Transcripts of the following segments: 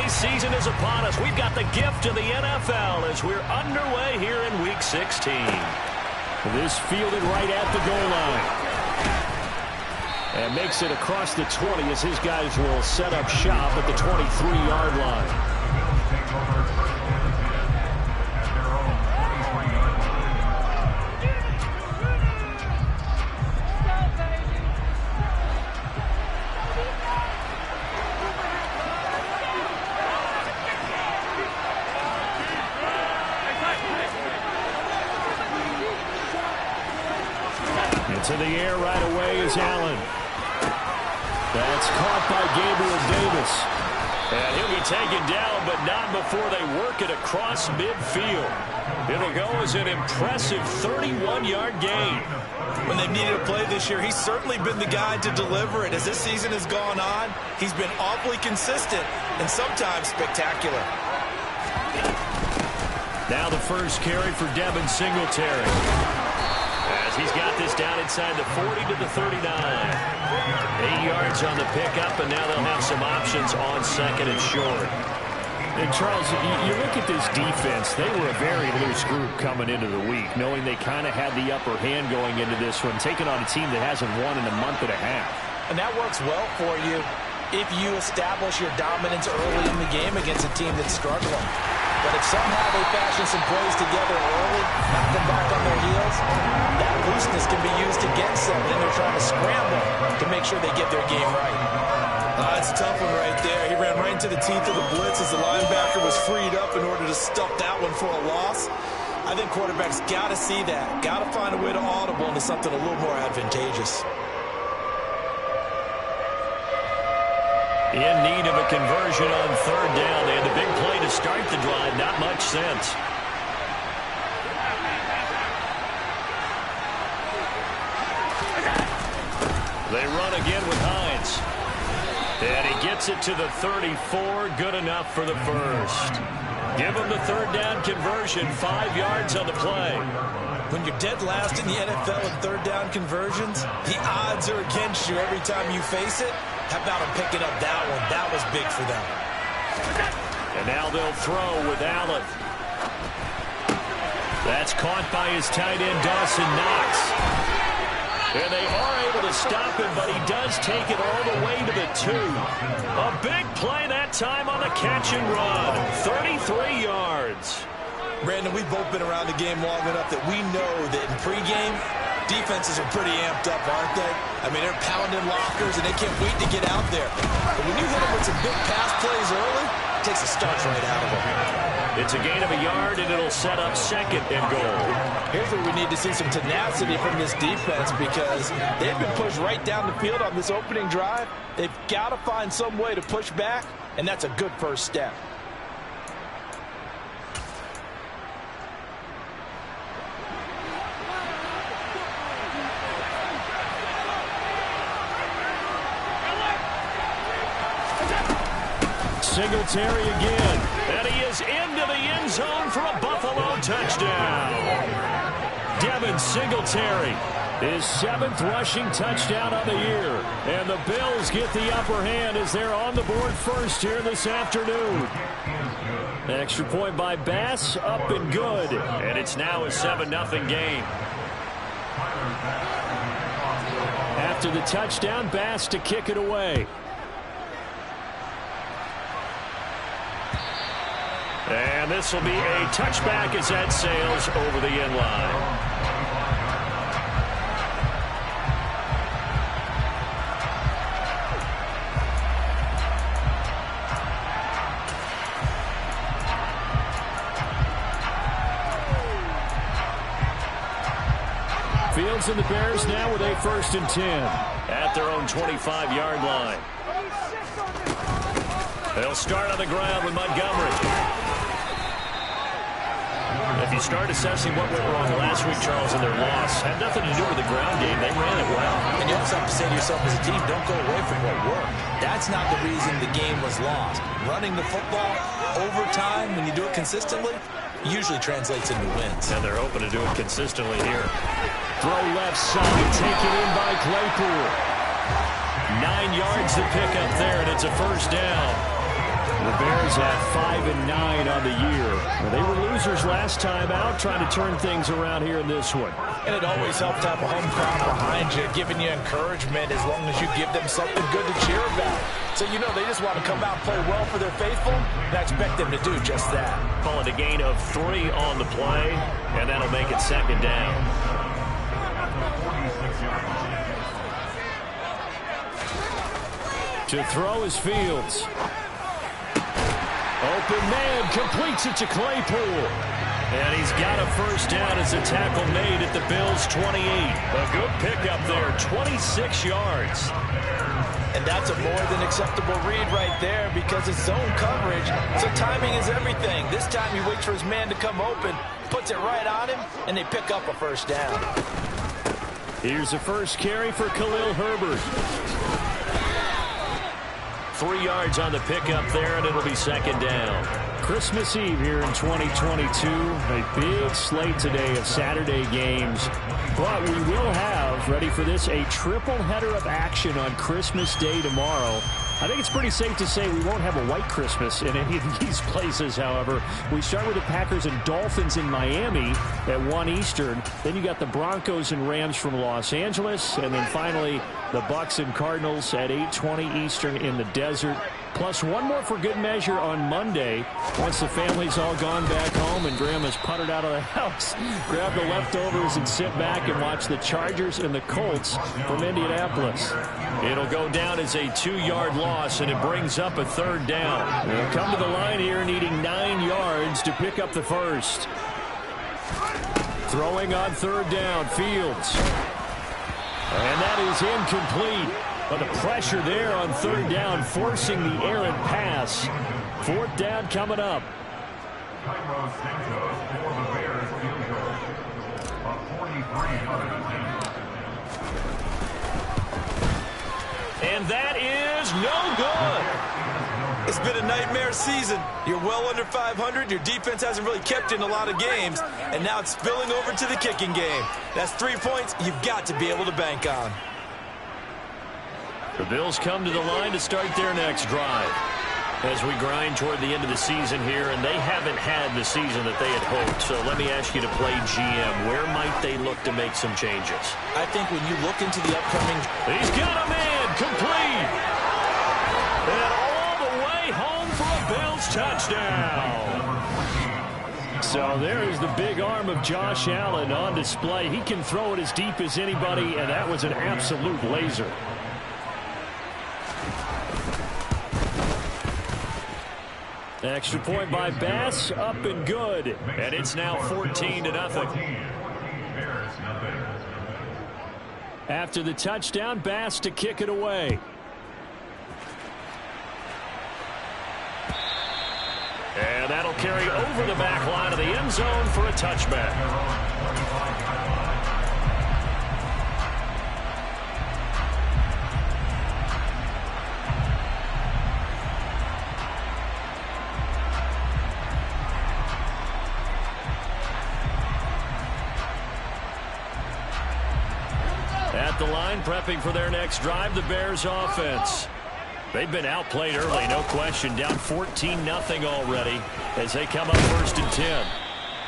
holiday season is upon us. We've got the gift of the NFL as we're underway here in Week 16. This fielded right at the goal line. And makes it across the 20 as his guys will set up shop at the 23-yard line. Into the air right away is Allen. That's caught by Gabriel Davis. And he'll be taken down, but not before they work it across midfield. It'll go as an impressive 31-yard gain. When they've needed a play this year, he's certainly been the guy to deliver it. As this season has gone on, he's been awfully consistent and sometimes spectacular. Now the first carry for Devin Singletary. As he's got this down inside the 40 to the 39. 8 yards on the pickup, and now they'll have some options on second and short. And Charles, you look at this defense, they were a very loose group coming into the week, knowing they kind of had the upper hand going into this one, taking on a team that hasn't won in a month and a half. And that works well for you if you establish your dominance early in the game against a team that's struggling. But if somehow they fashion some plays together early, knock them back on their heels, that looseness can be used against them. Then they're trying to scramble to make sure they get their game right. That's a tough one right there. He ran right into the teeth of the blitz as the linebacker was freed up in order to stuff that one for a loss. I think quarterbacks got to see that, got to find a way to audible into something a little more advantageous. In need of a conversion on third down. They had the big play to start the drive. Not much sense. They run again with Hines. And he gets it to the 34. Good enough for the first. Give him the third down conversion. 5 yards on the play. When you're dead last in the NFL in third down conversions, the odds are against you every time you face it. How about him picking up that one? That was big for them. And now they'll throw with Allen. That's caught by his tight end, Dawson Knox. And they are able to stop him, but he does take it all the way to the 2. A big play that time on the catch and run. 33 yards. Brandon, we've both been around the game long enough that we know that in pregame, defenses are pretty amped up, aren't they? I mean, they're pounding lockers, and they can't wait to get out there. But when you hit them with some big pass plays early, it takes the starch right out of them. It's a gain of a yard, and it'll set up second and goal. Here's where we need to see some tenacity from this defense because they've been pushed right down the field on this opening drive. They've got to find some way to push back, and that's a good first step. Singletary again. And he is into the end zone for a Buffalo touchdown. Devin Singletary, his 7th rushing touchdown of the year. And the Bills get the upper hand as they're on the board first here this afternoon. Extra point by Bass, up and good. And it's now a 7-0 game. After the touchdown, Bass to kick it away. And this will be a touchback as that sails over the end line. Fields and the Bears now with a 1st and 10. At their own 25-yard line. They'll start on the ground with Montgomery. If you start assessing what went wrong last week, Charles, in their loss, had nothing to do with the ground game. They ran it well. And you also have to say to yourself as a team, don't go away from what worked. That's not the reason the game was lost. Running the football over time, when you do it consistently, usually translates into wins. And they're hoping to do it consistently here. Throw left side, taken in by Claypool. 9 yards to pick up there, and it's a first down. The Bears at 5-9 on the year. They were losers last time out, trying to turn things around here in this one. And it always helps to have a home crowd behind you, giving you encouragement as long as you give them something good to cheer about. So you know they just want to come out and play well for their faithful, and I expect them to do just that. Call it a gain of 3 on the play, and that'll make it 2nd down. To throw is Fields. Open man, completes it to Claypool. And he's got a first down as a tackle made at the Bills' 28. A good pickup there, 26 yards. And that's a more than acceptable read right there because it's zone coverage, so timing is everything. This time he waits for his man to come open, puts it right on him, and they pick up a first down. Here's the first carry for Khalil Herbert. 3 yards on the pickup there, and it'll be 2nd down. Christmas Eve here in 2022. A big slate today of Saturday games. But we will have, ready for this, a triple header of action on Christmas Day tomorrow. I think it's pretty safe to say we won't have a white Christmas in any of these places, however. We start with the Packers and Dolphins in Miami at 1 Eastern. Then you got the Broncos and Rams from Los Angeles. And then finally, the Bucs and Cardinals at 8:20 Eastern in the desert. Plus one more for good measure on Monday. Once the family's all gone back home and Grandma's puttered out of the house, grab the leftovers and sit back and watch the Chargers and the Colts from Indianapolis. It'll go down as a 2-yard loss, and it brings up a 3rd down. They'll come to the line here needing 9 yards to pick up the first. Throwing on 3rd down, Fields. And that is incomplete. But the pressure there on 3rd down, forcing the errant pass. 4th down coming up. And that is no good. It's been a nightmare season. You're well under 500. Your defense hasn't really kept you in a lot of games. And now it's spilling over to the kicking game. That's 3 points you've got to be able to bank on. The Bills come to the line to start their next drive. As we grind toward the end of the season here, and they haven't had the season that they had hoped. So let me ask you to play GM. Where might they look to make some changes? I think when you look into the upcoming... He's got a man complete. And all the way home for a Bills touchdown. So there is the big arm of Josh Allen on display. He can throw it as deep as anybody, and that was an absolute laser. Extra point by Bass, up and good. And it's now 14-0. After the touchdown, Bass to kick it away. And that'll carry over the back line of the end zone for a touchback. At the line, prepping for their next drive, the Bears offense. They've been outplayed early, no question. Down 14-0 already as they come up 1st and 10.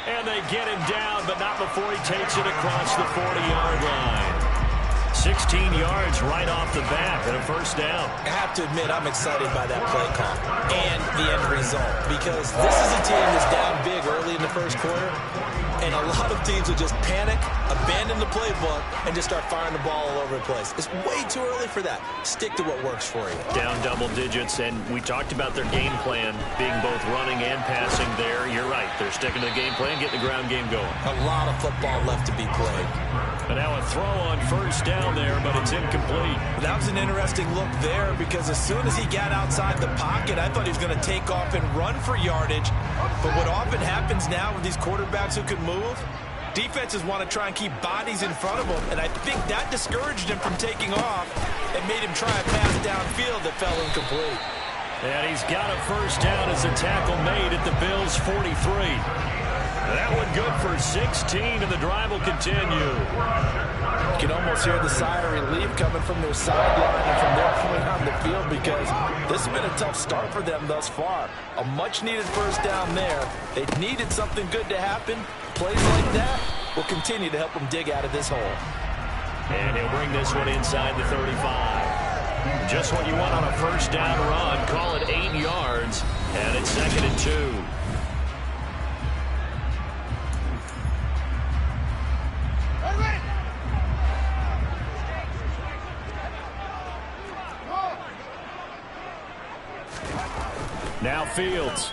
And they get him down, but not before he takes it across the 40-yard line. 16 yards right off the bat and a first down. I have to admit, I'm excited by that play call and the end result because this is a team that's down big early in the first quarter. And a lot of teams will just panic, abandon the playbook, and just start firing the ball all over the place. It's way too early for that. Stick to what works for you. Down double digits, and we talked about their game plan being both running and passing there. You're right. They're sticking to the game plan, getting the ground game going. A lot of football left to be played. And now a throw on first down there, but it's incomplete. That was an interesting look there because as soon as he got outside the pocket, I thought he was going to take off and run for yardage. But what often happens now with these quarterbacks who can move, defenses want to try and keep bodies in front of them, and I think that discouraged him from taking off and made him try a pass downfield that fell incomplete. And he's got a first down as a tackle made at the Bills' 43. That one good for 16, and the drive will continue. You can almost hear the sigh of relief coming from their sideline, and from their point on down the field because this has been a tough start for them thus far. A much-needed first down there. They needed something good to happen. Plays like that will continue to help them dig out of this hole. And he'll bring this one inside the 35. Just what you want on a first down run. Call it 8 yards. And it's 2nd and 2. Now Fields.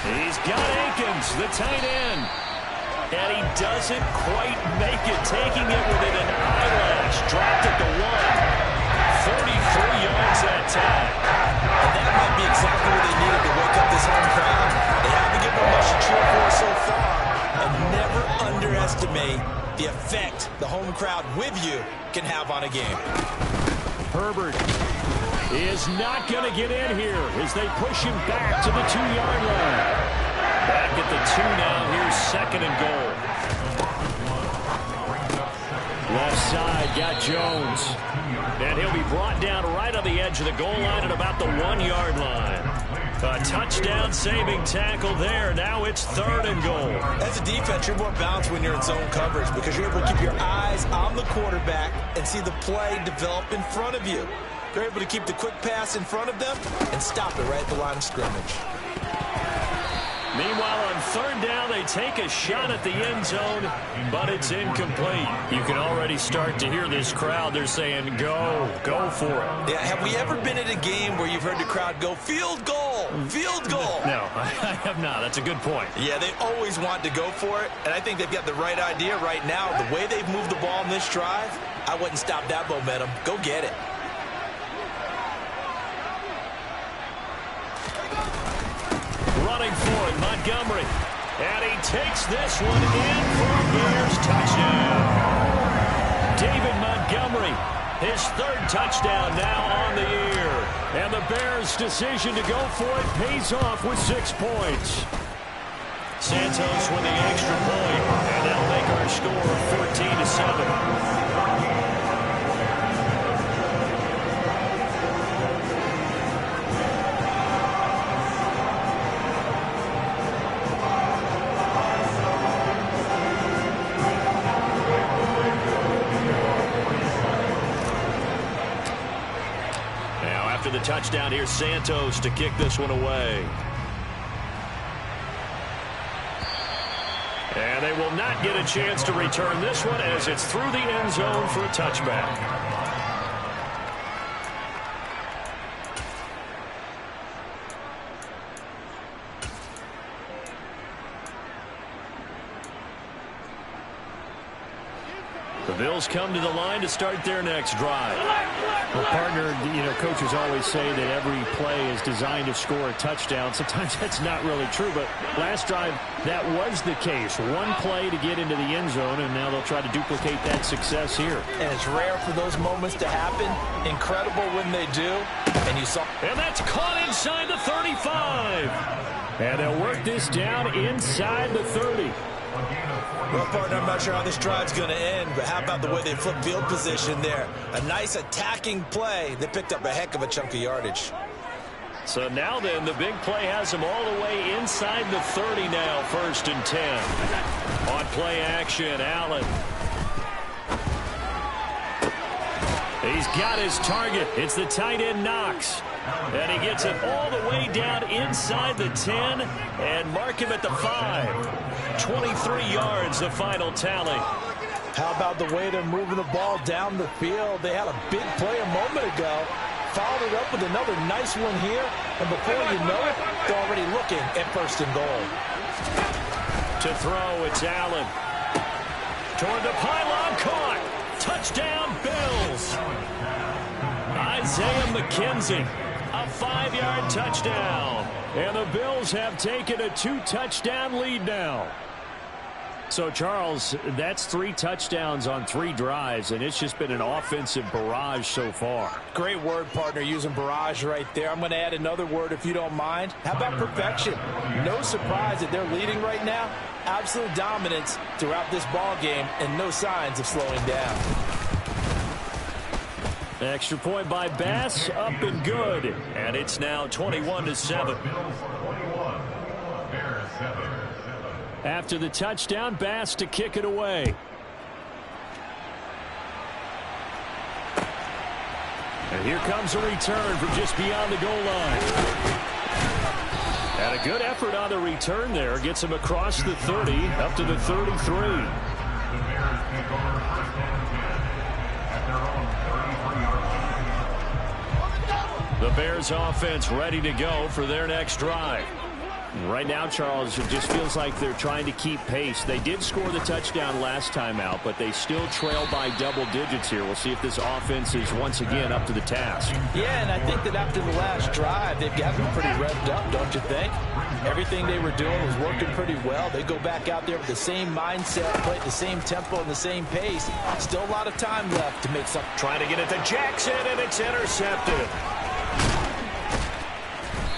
He's got Akins, the tight end. And he doesn't quite make it, taking it within an eyelash. Dropped at the 1. 43 yards that time. And that might be exactly what they needed to wake up this home crowd. They haven't given them much to cheer for so far. And never underestimate the effect the home crowd with you can have on a game. Herbert is not going to get in here as they push him back to the 2-yard line. Back at the 2 now. Here's 2nd and goal. Left side got Jones. And he'll be brought down right on the edge of the goal line at about the 1-yard line. A touchdown-saving tackle there. Now it's 3rd and goal. As a defense, you're more balanced when you're in zone coverage because you're able to keep your eyes on the quarterback and see the play develop in front of you. They're able to keep the quick pass in front of them and stop it right at the line of scrimmage. Meanwhile, on 3rd down, they take a shot at the end zone, but it's incomplete. You can already start to hear this crowd. They're saying, go for it. Yeah, have we ever been at a game where you've heard the crowd go, field goal, field goal? No, I have not. That's a good point. Yeah, they always want to go for it, and I think they've got the right idea right now. The way they've moved the ball in this drive, I wouldn't stop that momentum. Go get it. Running for it, Montgomery. And he takes this one in for a Bears touchdown. David Montgomery, his 3rd touchdown now on the year. And the Bears' decision to go for it pays off with 6 points. Santos with the extra point, and that'll make our score 14-7. The touchdown, here's Santos to kick this one away. And they will not get a chance to return this one as it's through the end zone for a touchback. The Bills come to the line to start their next drive. Well, partner, coaches always say that every play is designed to score a touchdown. Sometimes that's not really true, but last drive, that was the case. One play to get into the end zone, and now they'll try to duplicate that success here. And it's rare for those moments to happen. Incredible when they do. And you saw. And that's caught inside the 35. And they'll work this down inside the 30. Well, partner, I'm not sure how this drive's going to end, but how about the way they flipped field position there? A nice attacking play. They picked up a heck of a chunk of yardage. So now then, the big play has them all the way inside the 30 now, 1st and 10. On play action, Allen. He's got his target. It's the tight end, Knox. And he gets it all the way down inside the 10 and mark him at the 5. 23 yards, the final tally. How about the way they're moving the ball down the field? They had a big play a moment ago. Followed it up with another nice one here. And before you know it, they're already looking at 1st and goal. To throw, it's Allen. Toward the pylon, caught. Touchdown, Bills. Isaiah McKenzie, a 5-yard touchdown. And the Bills have taken a 2-touchdown lead now. So, Charles, that's 3 touchdowns on 3 drives, and it's just been an offensive barrage so far. Great word, partner, using barrage right there. I'm going to add another word if you don't mind. How about perfection? No surprise that they're leading right now. Absolute dominance throughout this ball game and no signs of slowing down. Extra point by Bass, up and good. And it's now 21-7. After the touchdown, Bass to kick it away. And here comes a return from just beyond the goal line. And a good effort on the return there. Gets him across the 30, up to the 33. The Bears offense ready to go for their next drive. Right now, Charles, it just feels like they're trying to keep pace. They did score the touchdown last time out, but they still trail by double digits here. We'll see if this offense is once again up to the task. Yeah, and I think that after the last drive, they've got them pretty revved up, don't you think? Everything they were doing was working pretty well. They go back out there with the same mindset, play at the same tempo and the same pace. Still a lot of time left to make something. Trying to get it to Jackson, and it's intercepted.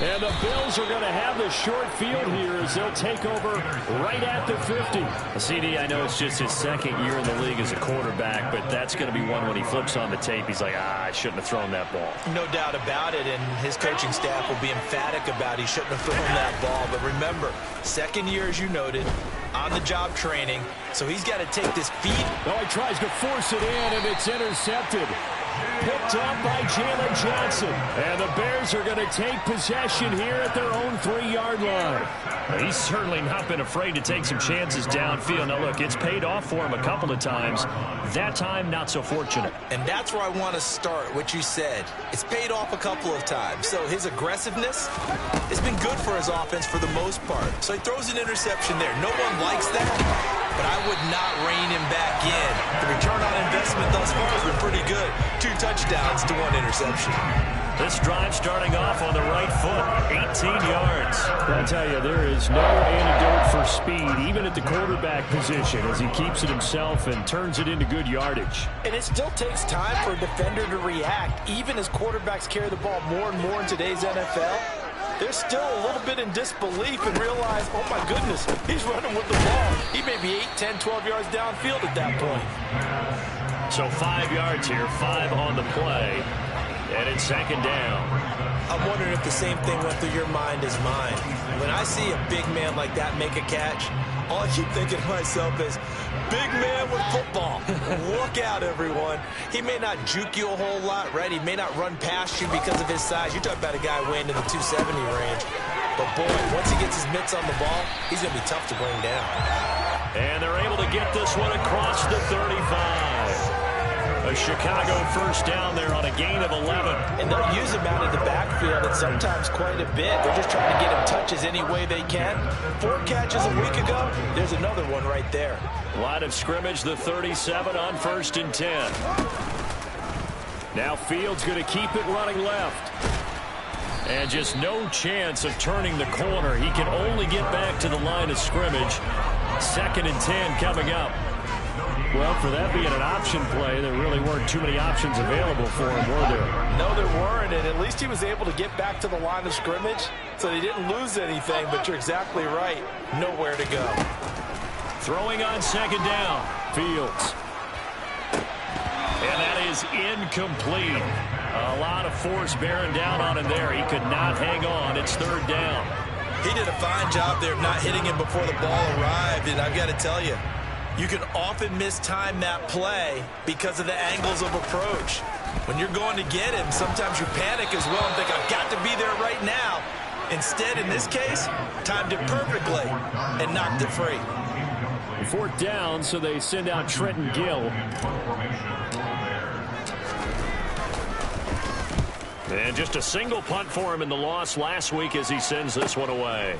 And the Bills are going to have the short field here as they'll take over right at the 50. CD, I know it's just his second year in the league as a quarterback, but that's going to be one when he flips on the tape. He's like, I shouldn't have thrown that ball. No doubt about it, and his coaching staff will be emphatic about he shouldn't have thrown that ball. But remember, second year, as you noted, on-the-job training, so he's got to take this feed. Oh, he tries to force it in, and it's intercepted. Picked up by Jalen Johnson. And the Bears are going to take possession here at their own 3-yard line. He's certainly not been afraid to take some chances downfield. Now, look, it's paid off for him a couple of times. That time, not so fortunate. And that's where I want to start, what you said. It's paid off a couple of times. So his aggressiveness has been good for his offense for the most part. So he throws an interception there. No one likes that, but I would not rein him back in. The return on investment thus far has been pretty good. 2 touchdowns to 1 interception. This drive starting off on the right foot, 18 yards. I tell you, there is no antidote for speed, even at the quarterback position, as he keeps it himself and turns it into good yardage. And it still takes time for a defender to react, even as quarterbacks carry the ball more and more in today's NFL. They're still a little bit in disbelief and realize, oh my goodness, he's running with the ball. He may be 8, 10, 12 yards downfield at that point. So 5 yards here, 5 on the play, and it's second down. I'm wondering if the same thing went through your mind as mine. When I see a big man like that make a catch, all I keep thinking to myself is, big man with football. Look out, everyone. He may not juke you a whole lot, right? He may not run past you because of his size. You're talking about a guy weighing in the 270 range. But, boy, once he gets his mitts on the ball, he's going to be tough to bring down. And they're able to get this one across the 35. A Chicago first down there on a gain of 11. And they'll use him out of the backfield, and sometimes quite a bit. They're just trying to get him touches any way they can. 4 catches a week ago. There's another one right there. Line of scrimmage, the 37 on 1st and 10. Now Fields going to keep it running left. And just no chance of turning the corner. He can only get back to the line of scrimmage. 2nd and 10 coming up. Well, for that being an option play, there really weren't too many options available for him, were there? No, there weren't, and at least he was able to get back to the line of scrimmage, so they didn't lose anything, but you're exactly right. Nowhere to go. Throwing on 2nd down. Fields. And that is incomplete. A lot of force bearing down on him there. He could not hang on. It's 3rd down. He did a fine job there of not hitting him before the ball arrived, and I've got to tell you, you can often mistime that play because of the angles of approach. When you're going to get him, sometimes you panic as well and think, I've got to be there right now. Instead, in this case, timed it perfectly and knocked it free. 4th down, so they send out Trenton Gill. And just a single punt for him in the loss last week as he sends this one away.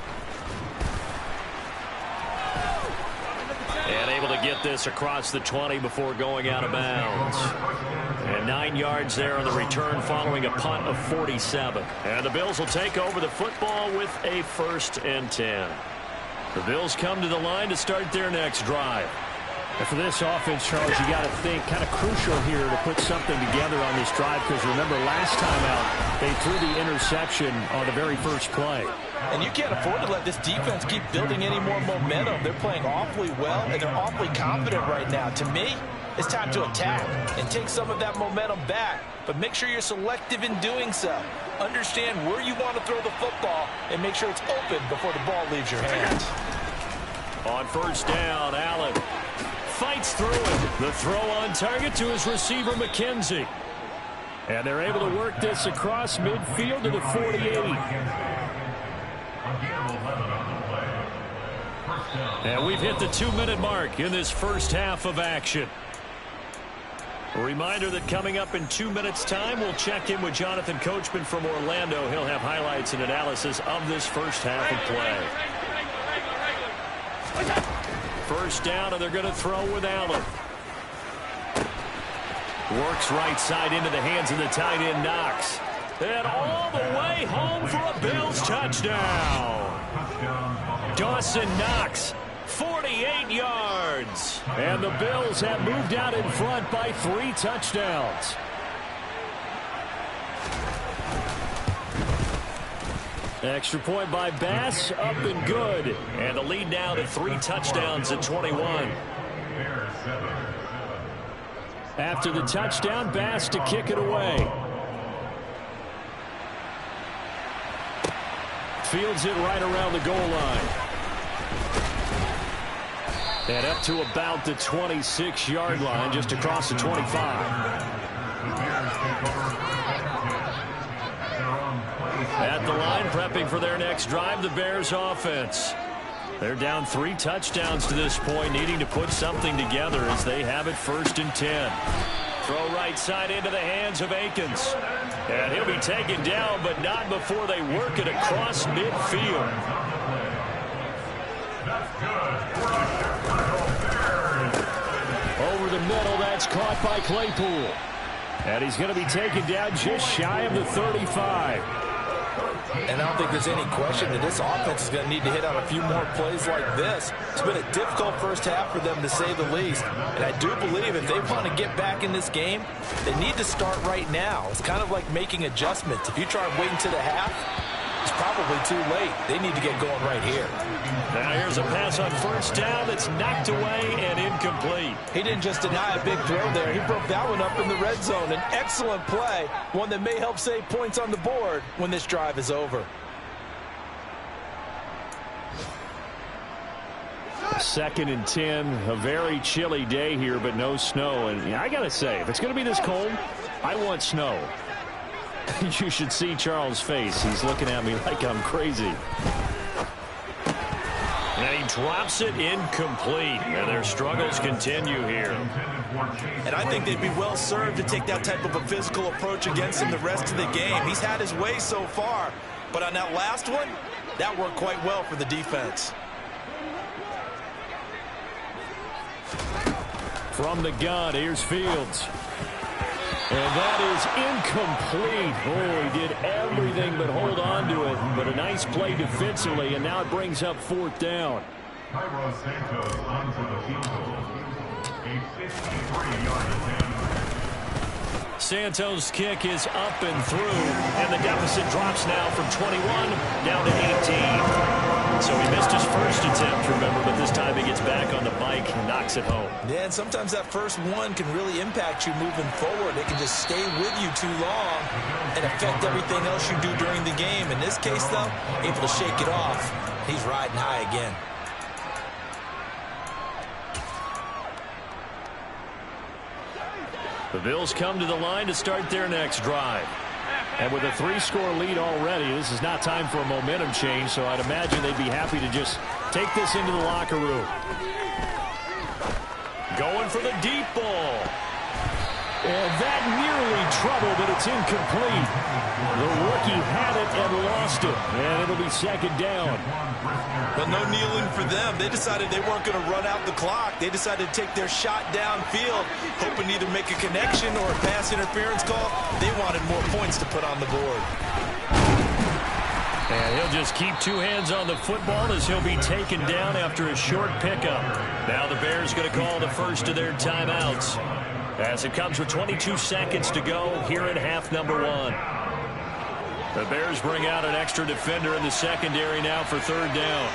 And able to get this across the 20 before going out of bounds. And 9 yards there on the return following a punt of 47. And the Bills will take over the football with a 1st and 10. The Bills come to the line to start their next drive. And for this offense, Charles, you got to think kind of crucial here to put something together on this drive, because remember last time out they threw the interception on the very first play. And you can't afford to let this defense keep building any more momentum. They're playing awfully well, and they're awfully confident right now. To me, it's time to attack and take some of that momentum back, but make sure you're selective in doing so. Understand where you want to throw the football and make sure it's open before the ball leaves your hands. On first down, Allen fights through it. The throw on target to his receiver, McKenzie. And they're able to work this across midfield to the 48. And we've hit the 2-minute mark in this first half of action. A reminder that coming up in 2 minutes' time, we'll check in with Jonathan Coachman from Orlando. He'll have highlights and analysis of this first half of play. First down, and they're going to throw with Allen. Works right side into the hands of the tight end, Knox. And all the way home for a Bills touchdown. Dawson Knox, 48 yards. And the Bills have moved out in front by 3 touchdowns. Extra point by Bass, up and good. And the lead now to 3 touchdowns at 21. After the touchdown, Bass to kick it away. Fields it right around the goal line. And up to about the 26-yard line, just across the 25. At the line, prepping for their next drive, the Bears offense. They're down 3 touchdowns to this point, needing to put something together as they have it 1st and 10. Throw right side into the hands of Akins. And he'll be taken down, but not before they work it across midfield. Over the middle, that's caught by Claypool. And he's going to be taken down just shy of the 35. And I don't think there's any question that this offense is going to need to hit on a few more plays like this. It's been a difficult first half for them, to say the least. And I do believe if they want to get back in this game, they need to start right now. It's kind of like making adjustments. If you try waiting to the half, it's probably too late. They need to get going right here. Now here's a pass on first down that's knocked away and incomplete. He didn't just deny a big throw there. He broke that one up in the red zone. An excellent play, one that may help save points on the board when this drive is over. 2nd and 10, a very chilly day here, but no snow. And I got to say, if it's going to be this cold, I want snow. You should see Charles' face. He's looking at me like I'm crazy. And he drops it incomplete. And their struggles continue here. And I think they'd be well served to take that type of a physical approach against him the rest of the game. He's had his way so far. But on that last one, that worked quite well for the defense. From the gun, here's Fields. And that is incomplete. Oh, he did everything but hold on to it. But a nice play defensively, and now it brings up 4th down. Santos onto the field goal. A 53-yard attempt. Santos' kick is up and through, and the deficit drops now from 21 down to 18. So he missed his first attempt, remember, but this time he gets back on the bike and knocks it home. Yeah, and sometimes that first one can really impact you moving forward. It can just stay with you too long and affect everything else you do during the game. In this case, though, able to shake it off. He's riding high again. The Bills come to the line to start their next drive. And with a 3-score lead already, this is not time for a momentum change, so I'd imagine they'd be happy to just take this into the locker room. Going for the deep ball. And that nearly trouble, but it's incomplete. The rookie had it and lost it, and it'll be 2nd down. But no kneeling for them. They decided they weren't going to run out the clock. They decided to take their shot downfield, hoping to either make a connection or a pass interference call. They wanted more points to put on the board. And he'll just keep two hands on the football as he'll be taken down after a short pickup. Now the Bears going to call the first of their timeouts as it comes with 22 seconds to go here in half number 1. The Bears bring out an extra defender in the secondary now for third down.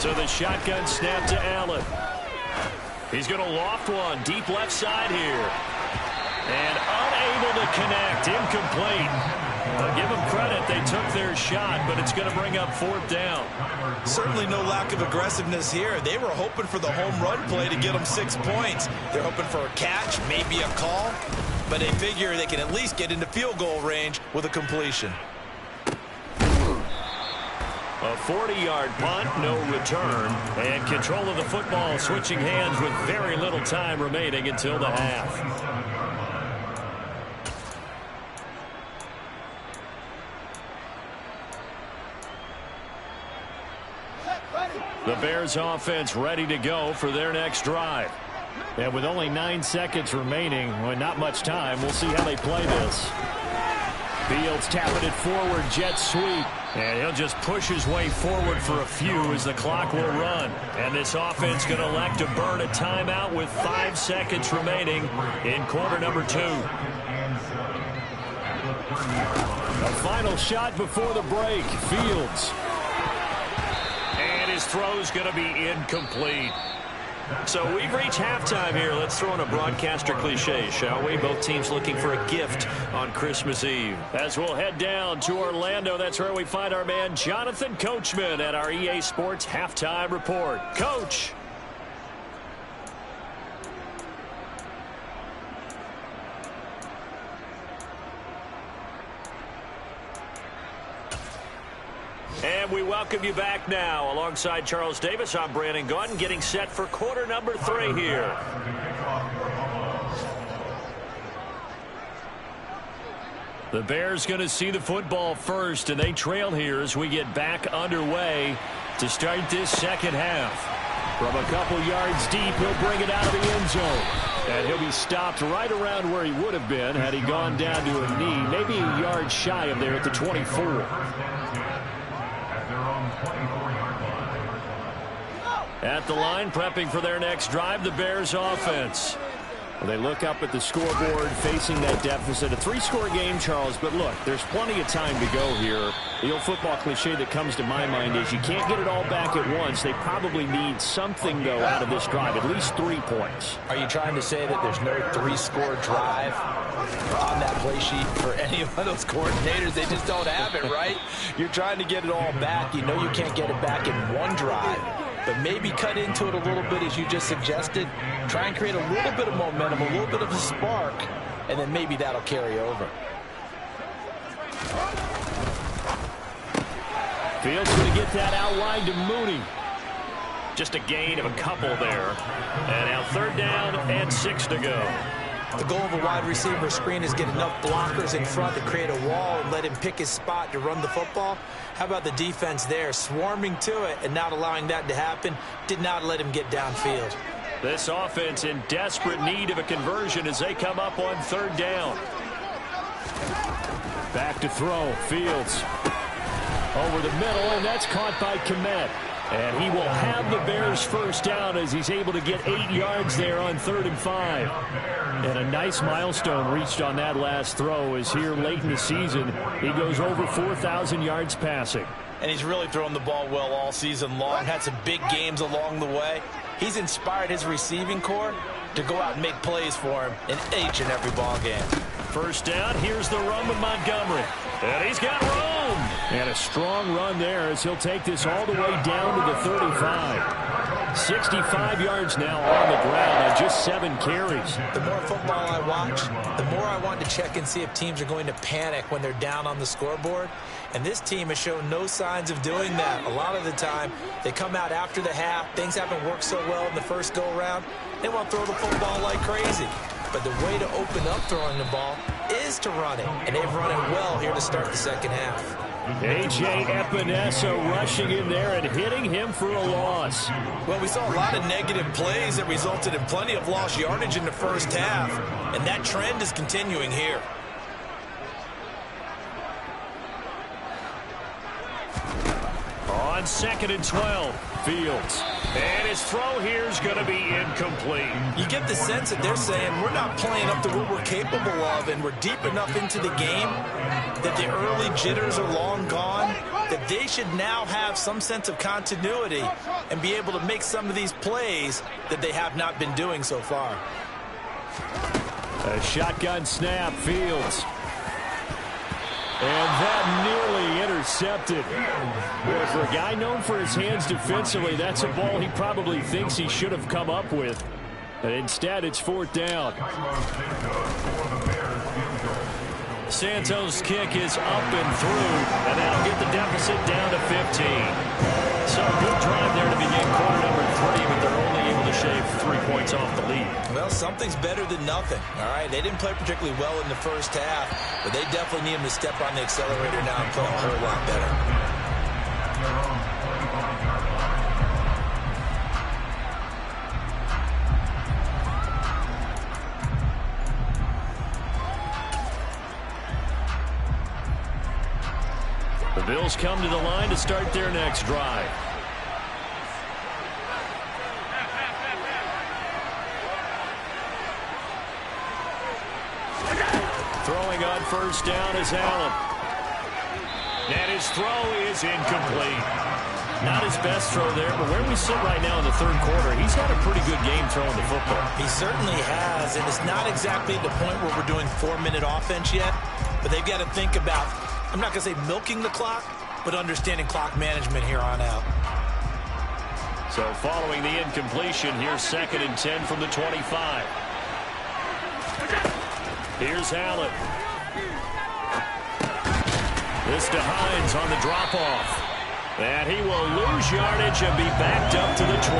So the shotgun snap to Allen. He's going to loft one deep left side here. And unable to connect. Incomplete. I'll give them credit. They took their shot, but it's going to bring up fourth down. Certainly no lack of aggressiveness here. They were hoping for the home run play to get them 6 points. They're hoping for a catch, maybe a call, but they figure they can at least get into field goal range with a completion. A 40-yard punt, no return, and control of the football switching hands with very little time remaining until the half. The Bears offense ready to go for their next drive. And with only 9 seconds remaining, well, not much time, we'll see how they play this. Fields tapping it forward, jet sweep. And he'll just push his way forward for a few as the clock will run. And this offense going to elect to burn a timeout with 5 seconds remaining in quarter number 2. A final shot before the break. Fields. And his throw's going to be incomplete. So we've reached halftime here. Let's throw in a broadcaster cliche, shall we? Both teams looking for a gift on Christmas Eve. As we'll head down to Orlando, that's where we find our man Jonathan Coachman at our EA Sports Halftime Report. Coach. And we welcome you back now. Alongside Charles Davis, I'm Brandon Gaudin, getting set for quarter number 3 here. The Bears going to see the football first, and they trail here as we get back underway to start this second half. From a couple yards deep, he'll bring it out of the end zone. And he'll be stopped right around where he would have been had he gone down to a knee, maybe a yard shy of there at the 24. At the line, prepping for their next drive, the Bears offense. Well, they look up at the scoreboard, facing that deficit. A 3-score game, Charles, but look, there's plenty of time to go here. The old football cliche that comes to my mind is you can't get it all back at once. They probably need something, though, out of this drive, at least 3 points. Are you trying to say that there's no 3-score drive on that play sheet for any of those coordinators? They just don't have it, right? You're trying to get it all back. You know you can't get it back in one drive. But maybe cut into it a little bit, as you just suggested. Try and create a little bit of momentum, a little bit of a spark, and then maybe that'll carry over. Fields going to get that out wide to Mooney. Just a gain of a couple there. And now third down and 6 to go. The goal of a wide receiver screen is get enough blockers in front to create a wall and let him pick his spot to run the football. How about the defense there, swarming to it and not allowing that to happen? Did not let him get downfield. This offense in desperate need of a conversion as they come up on third down. Back to throw. Fields over the middle, and that's caught by Kmet. And he will have the Bears first down as he's able to get 8 yards there on 3rd and 5. And a nice milestone reached on that last throw as here late in the season, he goes over 4,000 yards passing. And he's really thrown the ball well all season long, had some big games along the way. He's inspired his receiving corps to go out and make plays for him in each and every ball game. First down, here's the run with Montgomery. And he's got room. And a strong run there as he'll take this all the way down to the 35. 65 yards now on the ground on just 7 carries. The more football I watch, the more I want to check and see if teams are going to panic when they're down on the scoreboard. And this team has shown no signs of doing that. A lot of the time, they come out after the half. Things haven't worked so well in the first go-around. They want to throw the football like crazy. But the way to open up throwing the ball is to run it. And they've run it well here to start the second half. A.J. Epinesa rushing in there and hitting him for a loss. Well, we saw a lot of negative plays that resulted in plenty of lost yardage in the first half, and that trend is continuing here. On 2nd and 12, Fields. And his throw here is going to be incomplete. You get the sense that they're saying we're not playing up to what we're capable of, and we're deep enough into the game that the early jitters are long gone, that they should now have some sense of continuity and be able to make some of these plays that they have not been doing so far. A shotgun snap, Fields. And that nearly intercepted. Well, for a guy known for his hands defensively, that's a ball he probably thinks he should have come up with. And instead, it's 4th down. Santos' kick is up and through, and that'll get the deficit down to 15. So a good drive there to begin quarter number 3, but they're only able to shave 3 points off the lead. Well, something's better than nothing, all right? They didn't play particularly well in the first half, but they definitely need him to step on the accelerator now and play a whole lot better. The Bills come to the line to start their next drive. Throwing on 1st down is Allen. And his throw is incomplete. Not his best throw there, but where we sit right now in the 3rd quarter, he's had a pretty good game throwing the football. He certainly has, and it's not exactly at the point where we're doing 4-minute offense yet, but they've got to think about, I'm not going to say milking the clock, but understanding clock management here on out. So following the incompletion, here's 2nd and 10 from the 25. Here's Allen. This to Hines on the drop-off. And he will lose yardage and be backed up to the 24.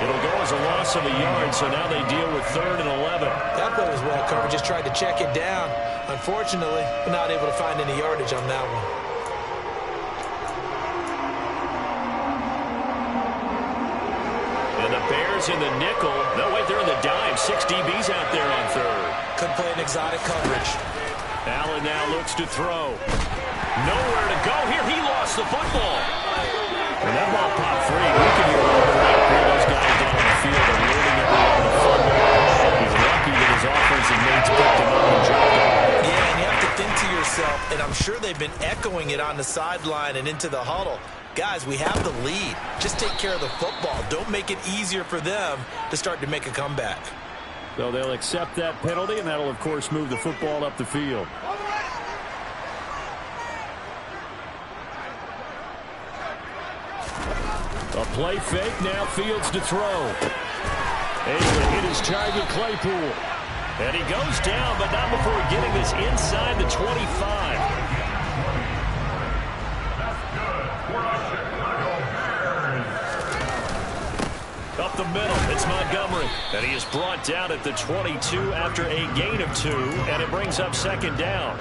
It'll go as a loss of a yard, so now they deal with 3rd and 11. That play was well covered. Just tried to check it down. Unfortunately, not able to find any yardage on that one. And the Bears in the nickel. No, wait, they're in the dime. 6 DBs out there on 3rd. Could play an exotic coverage. Allen now looks to throw. Nowhere to go here. He lost the football. When that ball popped free, we can hear all the way through those guys down the field and loading everyone on the football. He's lucky that his offensive mates picked him up and dropped him. Yeah, and you have to think to yourself, and I'm sure they've been echoing it on the sideline and into the huddle. Guys, we have the lead. Just take care of the football. Don't make it easier for them to start to make a comeback. So they'll accept that penalty, and that'll, of course, move the football up the field. A play fake, now Fields to throw. Able to hit his target, Claypool. And he goes down, but not before getting this inside the 25. Up the middle, it's Montgomery. And he is brought down at the 22 after a gain of 2, and it brings up 2nd down.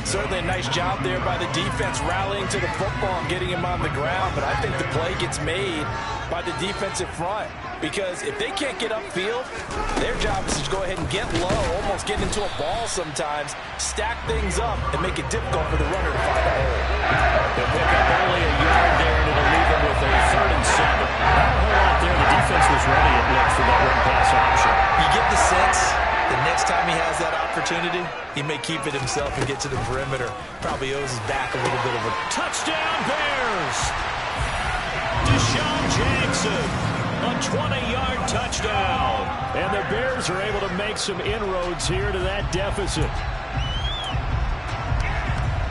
Certainly a nice job there by the defense rallying to the football and getting him on the ground, but I think the play gets made by the defensive front because if they can't get upfield, their job is to go ahead and get low, almost get into a ball sometimes, stack things up, and make it difficult for the runner to find a hole. They'll pick up only a yard there, and it'll leave them with a 3rd and 7. Not a whole lot there. The defense was ready, it looked, for that run-pass option. You get the sense the next time he has that opportunity, he may keep it himself and get to the perimeter. Probably owes his back a little bit of a... Touchdown, Bears! Deshaun Jackson, a 20-yard touchdown. And the Bears are able to make some inroads here to that deficit.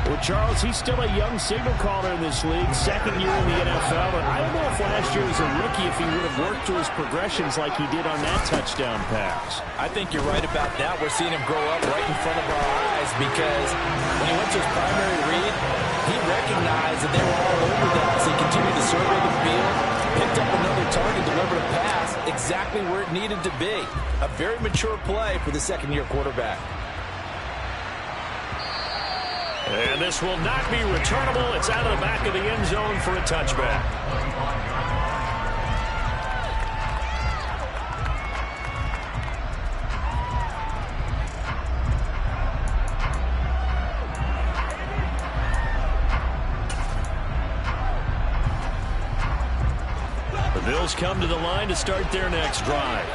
Well, Charles, he's still a young signal caller in this league, 2nd year in the NFL, and I don't know if last year as a rookie if he would have worked through his progressions like he did on that touchdown pass. I think you're right about that. We're seeing him grow up right in front of our eyes because when he went to his primary read, he recognized that they were all over that as he continued to survey the field, picked up another target, delivered a pass exactly where it needed to be. A very mature play for the 2nd-year quarterback. And this will not be returnable. It's out of the back of the end zone for a touchback. The Bills come to the line to start their next drive.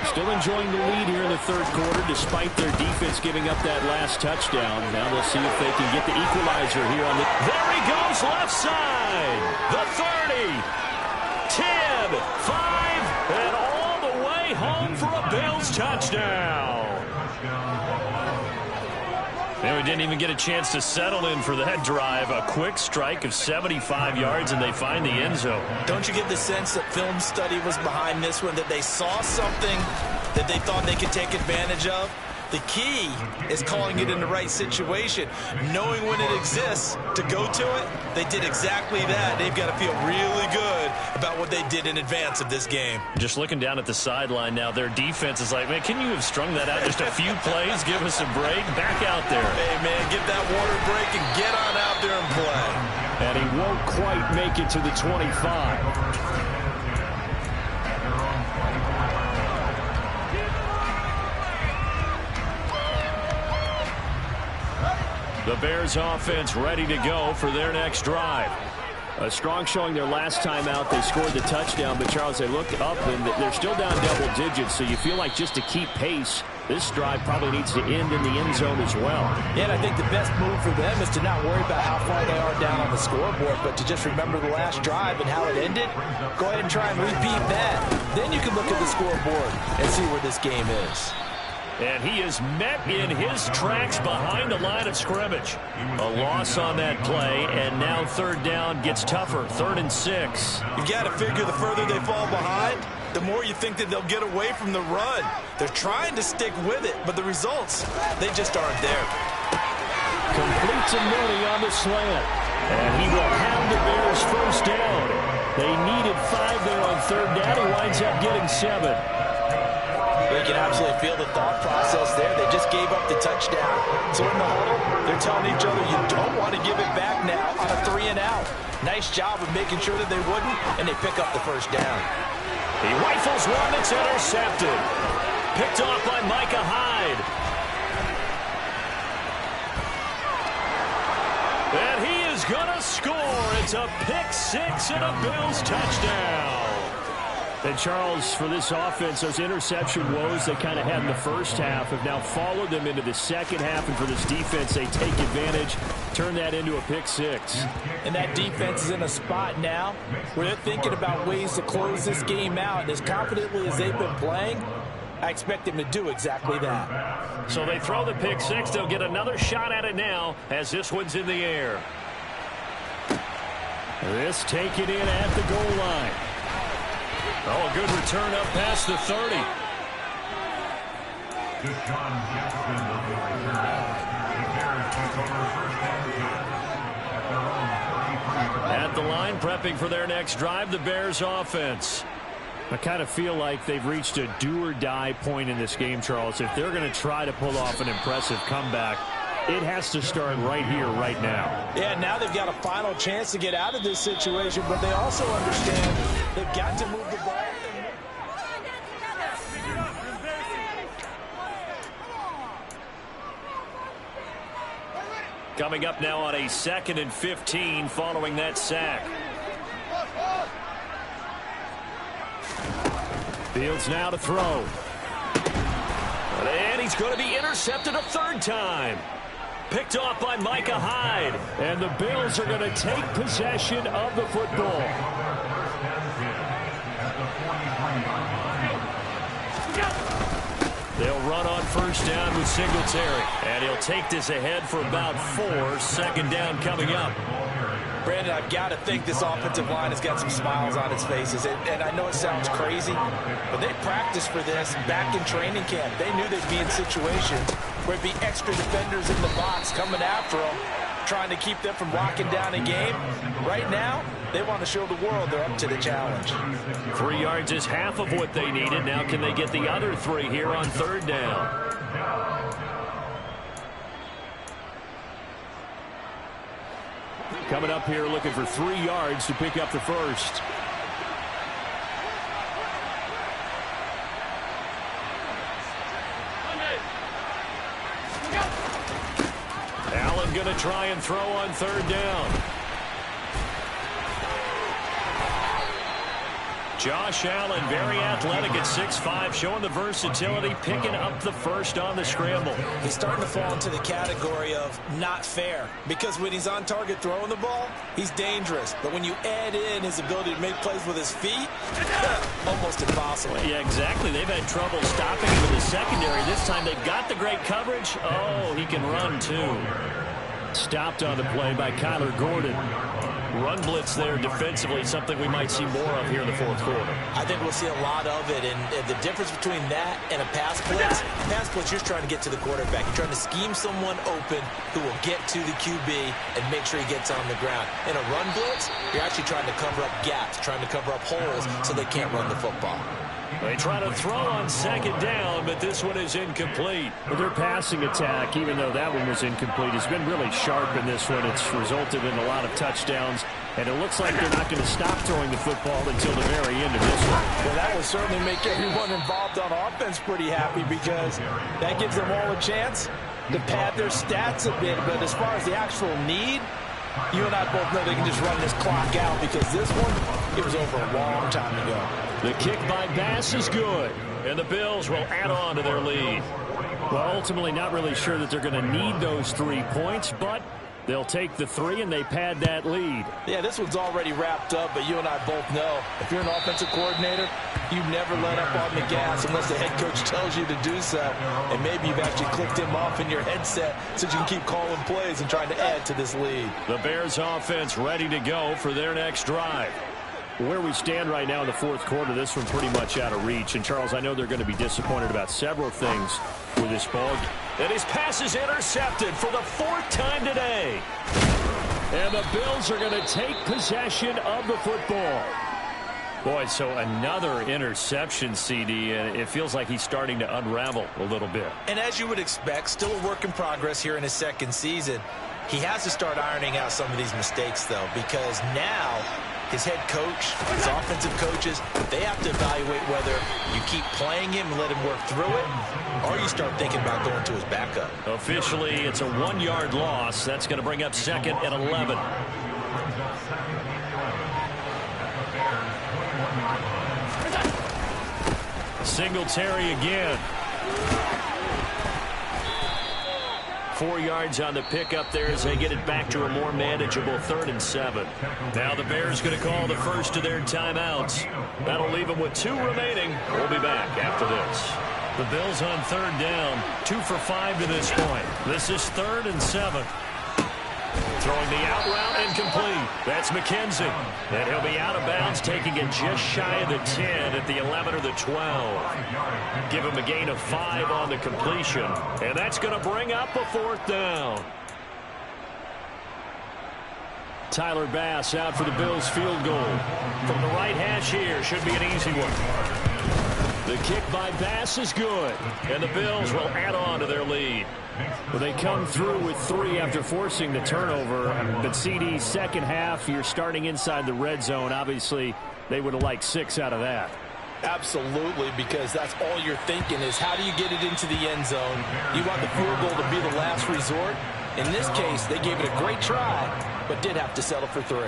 Still enjoying the lead here in the third quarter despite their defense giving up that last touchdown. Now they'll see if they can get the equalizer here on the... There he goes, left side. The 30, 10, 5, and all the way home for a Bills touchdown. And we didn't even get a chance to settle in for that drive. A quick strike of 75 yards, and they find the end zone. Don't you get the sense that film study was behind this one, that they saw something that they thought they could take advantage of? The key is calling it in the right situation, knowing when it exists to go to it. They did exactly that. They've got to feel really good about what they did in advance of this game. Just looking down at the sideline now, their defense is like, man, can you have strung that out just a few plays? Give us a break. Back out there. Hey, man, get that water break and get on out there and play. And he won't quite make it to the 25. The Bears offense ready to go for their next drive. A strong showing their last time out. They scored the touchdown, but Charles, they look up and they're still down double digits, so you feel like just to keep pace, this drive probably needs to end in the end zone as well. Yeah, and I think the best move for them is to not worry about how far they are down on the scoreboard, but to just remember the last drive and how it ended. Go ahead and try and repeat that. Then you can look at the scoreboard and see where this game is. And he is met in his tracks behind the line of scrimmage. A loss on that play, and now third down gets tougher. 3rd and 6. You've got to figure the further they fall behind, the more you think that they'll get away from the run. They're trying to stick with it, but the results, they just aren't there. Completes a Mooney on the slant. And he will have the Bears first down. They needed 5 there on third down. He winds up getting 7. You can absolutely feel the thought process there. They just gave up the touchdown. So in the huddle, they're telling each other, you don't want to give it back now on a 3-and-out. Nice job of making sure that they wouldn't, and they pick up the first down. He rifles one that's intercepted. Picked off by Micah Hyde. And he is going to score. It's a pick 6 and a Bills touchdown. And, Charles, for this offense, those interception woes they kind of had in the first half have now followed them into the second half. And for this defense, they take advantage, turn that into a pick 6. And that defense is in a spot now where they're thinking about ways to close this game out. And as confidently as they've been playing, I expect them to do exactly that. So they throw the pick 6. They'll get another shot at it now as this one's in the air. This taken in at the goal line. Oh, a good return up past the 30. At the line, prepping for their next drive, the Bears offense. I kind of feel like they've reached a do-or-die point in this game, Charles. If they're going to try to pull off an impressive comeback, it has to start right here, right now. Yeah, now they've got a final chance to get out of this situation, but they also understand they've got to move the ball. Coming up now on a 2nd and 15 following that sack. Fields now to throw. And he's going to be intercepted a 3rd time. Picked off by Micah Hyde. And the Bills are going to take possession of the football. They'll run on first down with Singletary. And he'll take this ahead for about 4. 2nd down coming up. Brandon, I've got to think this offensive line has got some smiles on its faces. And I know it sounds crazy, but they practiced for this back in training camp. They knew they'd be in situations where it'd be extra defenders in the box coming after them, trying to keep them from locking down a game. Right now, they want to show the world they're up to the challenge. 3 yards is half of what they needed. Now can they get the other 3 here on 3rd down? Coming up here looking for 3 yards to pick up the first. Allen going to try and throw on 3rd down. Josh Allen, very athletic at 6'5", showing the versatility, picking up the first on the scramble. He's starting to fall into the category of not fair, because when he's on target throwing the ball, he's dangerous. But when you add in his ability to make plays with his feet, almost impossible. Yeah, exactly. They've had trouble stopping him in the secondary. This time they've got the great coverage. Oh, he can run too. Stopped on the play by Kyler Gordon. Run blitz there defensively, something we might see more of here in the 4th quarter. I think we'll see a lot of it, and the difference between that and a pass blitz, you're trying to get to the quarterback. You're trying to scheme someone open who will get to the QB and make sure he gets on the ground. In a run blitz, you're actually trying to cover up gaps, trying to cover up holes so they can't run the football. They try to throw on 2nd down, but this one is incomplete. Well, their passing attack, even though that one was incomplete, has been really sharp in this one. It's resulted in a lot of touchdowns, and it looks like they're not going to stop throwing the football until the very end of this one. Well, that will certainly make everyone involved on offense pretty happy, because that gives them all a chance to pad their stats a bit. But as far as the actual need, you and I both know they can just run this clock out, because this one, it was over a long time ago. The kick by Bass is good, and the Bills will add on to their lead. Well, ultimately not really sure that they're going to need those 3 points, but they'll take the 3 and they pad that lead. Yeah, this one's already wrapped up, but you and I both know if you're an offensive coordinator, you never let up on the gas unless the head coach tells you to do so. And maybe you've actually clicked him off in your headset so you can keep calling plays and trying to add to this lead. The Bears offense ready to go for their next drive. Where we stand right now in the 4th quarter, this one pretty much out of reach. And, Charles, I know they're going to be disappointed about several things with this ball. And his pass is intercepted for the 4th time today. And the Bills are going to take possession of the football. Boy, so another interception, CD, and it feels like he's starting to unravel a little bit. And as you would expect, still a work in progress here in his 2nd season. He has to start ironing out some of these mistakes, though, because now his head coach, his offensive coaches, they have to evaluate whether you keep playing him and let him work through it, or you start thinking about going to his backup. Officially, it's a 1-yard loss. That's going to bring up 2nd and 11. Singletary again. 4 yards on the pickup there as they get it back to a more manageable 3rd and 7. Now the Bears going to call the first of their timeouts. That'll leave them with 2 remaining. We'll be back after this. The Bills on 3rd down, 2 for 5 to this point. This is 3rd and 7. Throwing the out route incomplete. That's McKenzie. And he'll be out of bounds, taking it just shy of the 10 at the 11 or the 12. Give him a gain of 5 on the completion. And that's going to bring up a 4th down. Tyler Bass out for the Bills field goal. From the right hash here, should be an easy one. The kick by Bass is good. And the Bills will add on to their lead. Well, they come through with 3 after forcing the turnover. But CD, 2nd half, you're starting inside the red zone. Obviously, they would have liked 6 out of that. Absolutely, because that's all you're thinking is how do you get it into the end zone? You want the field goal to be the last resort. In this case, they gave it a great try, but did have to settle for 3.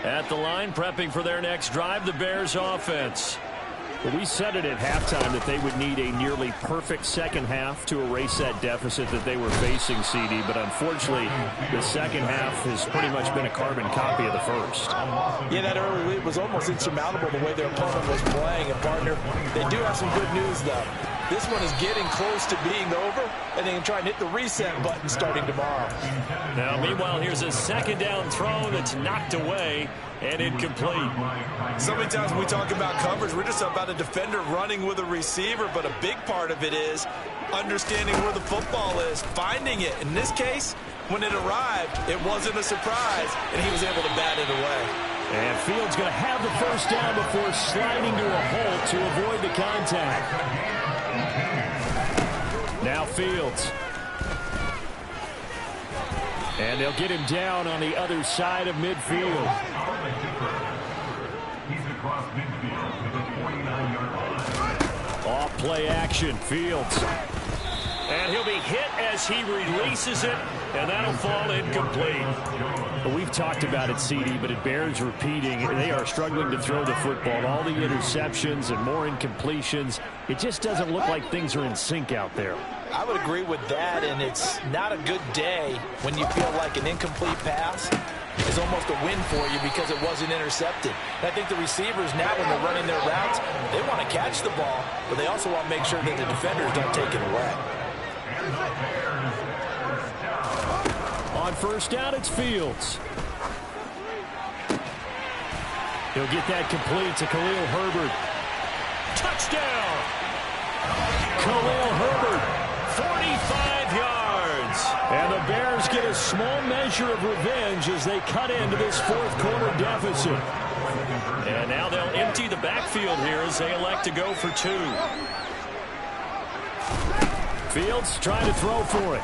At the line, prepping for their next drive, the Bears offense. We said it at halftime that they would need a nearly perfect 2nd half to erase that deficit that they were facing, CD. But unfortunately, the 2nd half has pretty much been a carbon copy of the first. Yeah, that early lead was almost insurmountable the way their opponent was playing. And, partner, they do have some good news, though. This one is getting close to being over, and they can try and hit the reset button starting tomorrow. Now, meanwhile, here's a 2nd down throw that's knocked away and incomplete. So many times when we talk about coverage, we're just about a defender running with a receiver, but a big part of it is understanding where the football is, finding it. In this case, when it arrived, it wasn't a surprise, and he was able to bat it away. And Fields going to have the 1st down before sliding to a halt to avoid the contact. Now Fields And they'll get him down on the other side of midfield. He's across midfield to the 49-yard line. Off play action, Fields. And he'll be hit as he releases it, and that'll fall incomplete. Well, we've talked about it, CD, but it bears repeating. They are struggling to throw the football. All the interceptions and more incompletions. It just doesn't look like things are in sync out there. I would agree with that, and it's not a good day when you feel like an incomplete pass is almost a win for you because it wasn't intercepted. And I think the receivers now, when they're running their routes, they want to catch the ball, but they also want to make sure that the defenders don't take it away. On first down, it's Fields. He'll get that complete to Khalil Herbert. Touchdown! Khalil Herbert, 45 yards. and the Bears get a small measure of revenge as they cut into this fourth quarter deficit. And now they'll empty the backfield here as they elect to go for two. Fields trying to throw for it.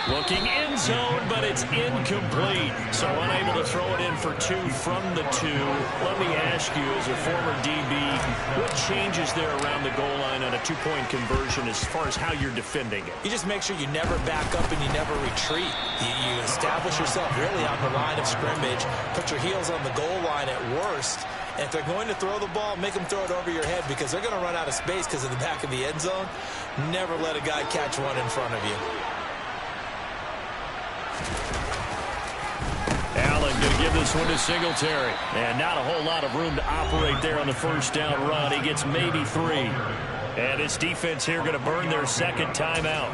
Looking end zone, but it's incomplete. So unable to throw it in for two from the two. Let me ask you, as a former DB, what changes there around the goal line on a two-point conversion as far as how you're defending it? You just make sure you never back up and you never retreat. You establish yourself really on the line of scrimmage, put your heels on the goal line at worst. And if they're going to throw the ball, make them throw it over your head because they're going to run out of space because of the back of the end zone. Never let a guy catch one in front of you. Allen going to give this one to Singletary. And not a whole lot of room to operate there on the first down run. He gets maybe three. And his defense here going to burn their second timeout.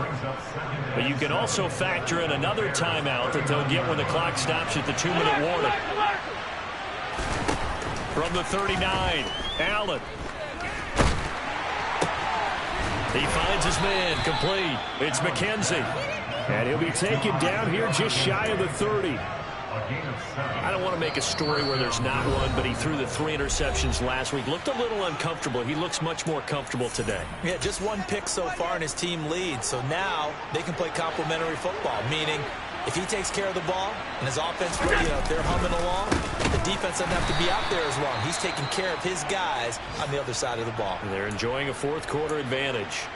But you can also factor in another timeout that they'll get when the clock stops at the 2-minute warning. From the 39, Allen. He finds his man, complete. It's McKenzie. And he'll be taken down here just shy of the 30. I don't want to make a story where there's not one, but he threw the 3 interceptions last week. Looked a little uncomfortable. He looks much more comfortable today. Yeah, just one pick so far and his team leads. So now they can play complementary football, meaning if he takes care of the ball and his offense, if they're humming along, the defense doesn't have to be out there as long. He's taking care of his guys on the other side of the ball. And they're enjoying a fourth quarter advantage.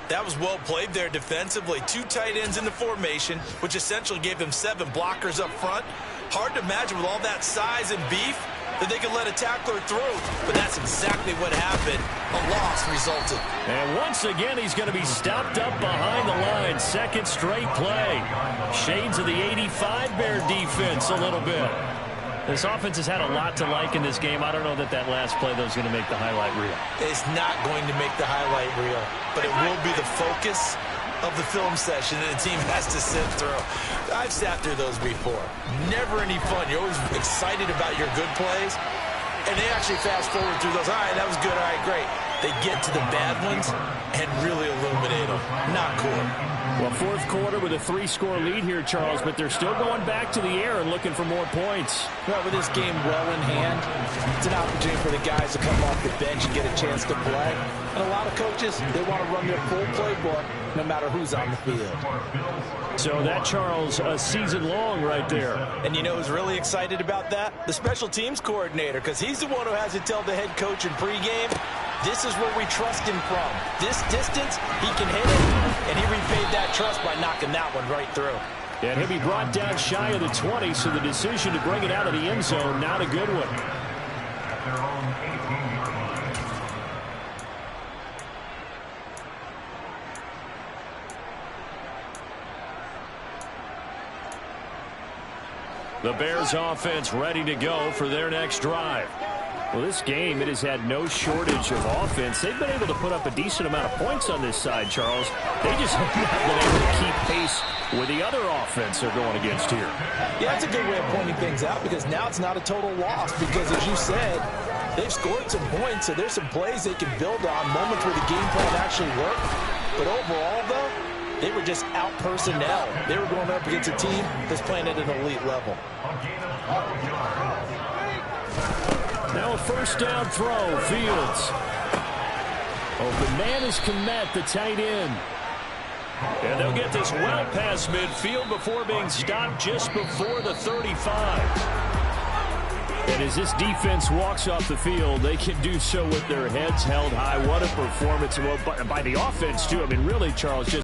That was well played there defensively. 2 tight ends in the formation, which essentially gave them 7 blockers up front. Hard to imagine with all that size and beef that they could let a tackler through. But that's exactly what happened. A loss resulted. And once again, he's going to be stopped up behind the line. Second straight play. Shades of the 85 Bear defense a little bit. This offense has had a lot to like in this game. I don't know that last play, though, is going to make the highlight reel. It's not going to make the highlight reel, but it will be the focus of the film session that the team has to sit through. I've sat through those before. Never any fun. You're always excited about your good plays, and they actually fast forward through those. All right, that was good. All right, great. They get to the bad ones and really illuminate them. Not cool. Well, fourth quarter with a 3-score lead here, Charles, but they're still going back to the air and looking for more points. Well, with this game well in hand, it's an opportunity for the guys to come off the bench and get a chance to play. And a lot of coaches, they want to run their full playbook no matter who's on the field. So that, Charles, a season long right there. And you know who's really excited about that? The special teams coordinator, because he's the one who has to tell the head coach in pregame, this is where we trust him from. This distance, he can hit it, and he repaid that trust by knocking that one right through. And he'll be brought down shy of the 20, so the decision to bring it out of the end zone, not a good one. Their own 18-yard line. The Bears offense ready to go for their next drive. Well, this game, it has had no shortage of offense. They've been able to put up a decent amount of points on this side, Charles. They just have not been able to keep pace with the other offense they're going against here. Yeah, that's a good way of pointing things out because now it's not a total loss because, as you said, they've scored some points, so there's some plays they can build on, moments where the game plan actually worked. But overall, though, they were just out personnel. They were going up against a team that's playing at an elite level. Now a first down throw, Fields. Open man is Komet, the tight end. And they'll get this well past midfield before being stopped just before the 35. And as this defense walks off the field, they can do so with their heads held high. What a performance by the offense, too. I mean, really, Charles, just